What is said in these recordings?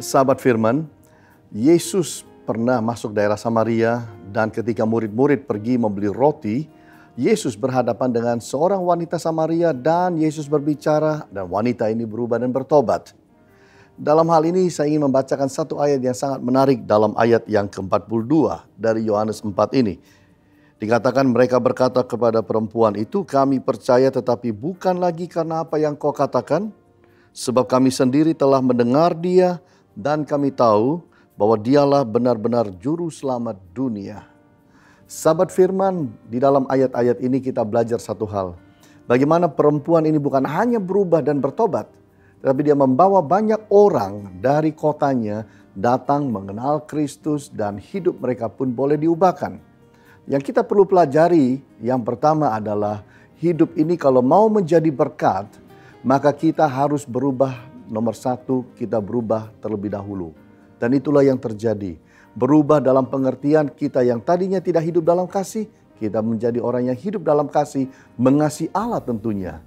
Sahabat firman, Yesus pernah masuk daerah Samaria dan ketika murid-murid pergi membeli roti, Yesus berhadapan dengan seorang wanita Samaria dan Yesus berbicara dan wanita ini berubah dan bertobat. Dalam hal ini saya ingin membacakan satu ayat yang sangat menarik dalam ayat yang ke-42 dari Yohanes 4 ini. Dikatakan mereka berkata kepada perempuan itu, kami percaya tetapi bukan lagi karena apa yang kau katakan, sebab kami sendiri telah mendengar dia dan kami tahu bahwa dialah benar-benar juru selamat dunia. Sahabat firman, di dalam ayat-ayat ini kita belajar satu hal. Bagaimana perempuan ini bukan hanya berubah dan bertobat, tetapi dia membawa banyak orang dari kotanya datang mengenal Kristus dan hidup mereka pun boleh diubahkan. Yang kita perlu pelajari yang pertama adalah hidup ini kalau mau menjadi berkat, maka kita harus berubah. Nomor satu, kita berubah terlebih dahulu. Dan itulah yang terjadi. Berubah dalam pengertian kita yang tadinya tidak hidup dalam kasih, kita menjadi orang yang hidup dalam kasih, mengasihi Allah tentunya.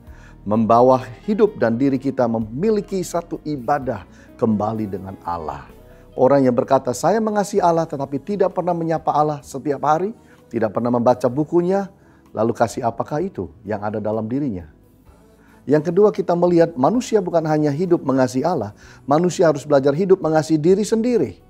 Membawa hidup dan diri kita memiliki satu ibadah kembali dengan Allah. Orang yang berkata, saya mengasihi Allah tetapi tidak pernah menyapa Allah setiap hari, tidak pernah membaca bukunya, lalu kasih apakah itu yang ada dalam dirinya? Yang kedua, kita melihat manusia bukan hanya hidup mengasihi Allah, manusia harus belajar hidup mengasihi diri sendiri.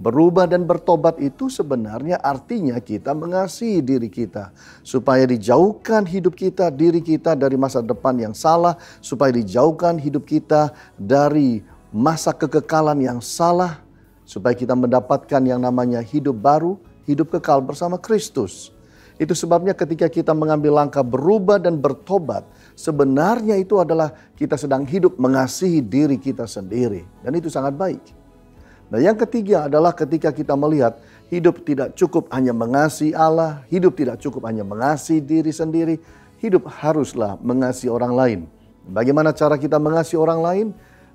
Berubah dan bertobat itu sebenarnya artinya kita mengasihi diri kita. Supaya dijauhkan hidup kita, diri kita dari masa depan yang salah. Supaya dijauhkan hidup kita dari masa kekekalan yang salah. Supaya kita mendapatkan yang namanya hidup baru, hidup kekal bersama Kristus. Itu sebabnya ketika kita mengambil langkah berubah dan bertobat, sebenarnya itu adalah kita sedang hidup mengasihi diri kita sendiri. Dan itu sangat baik. Nah, yang ketiga adalah ketika kita melihat hidup tidak cukup hanya mengasihi Allah, hidup tidak cukup hanya mengasihi diri sendiri, hidup haruslah mengasihi orang lain. Bagaimana cara kita mengasihi orang lain?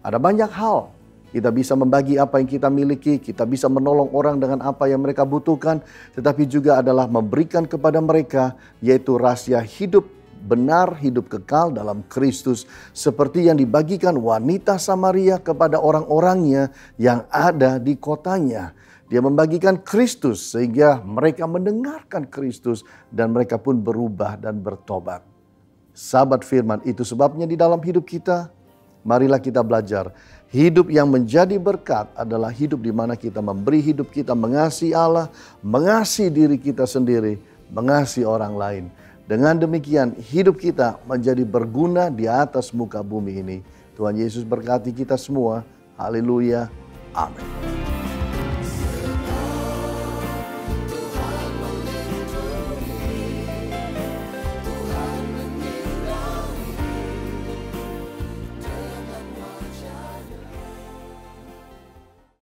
Ada banyak hal. Kita bisa membagi apa yang kita miliki, kita bisa menolong orang dengan apa yang mereka butuhkan, tetapi juga adalah memberikan kepada mereka yaitu rahasia hidup benar, hidup kekal dalam Kristus. Seperti yang dibagikan wanita Samaria kepada orang-orangnya yang ada di kotanya. Dia membagikan Kristus sehingga mereka mendengarkan Kristus dan mereka pun berubah dan bertobat. Sahabat firman, itu sebabnya di dalam hidup kita, marilah kita belajar. Hidup yang menjadi berkat adalah hidup di mana kita memberi hidup kita mengasihi Allah, mengasihi diri kita sendiri, mengasihi orang lain. Dengan demikian hidup kita menjadi berguna di atas muka bumi ini. Tuhan Yesus berkati kita semua. Haleluya. Amin.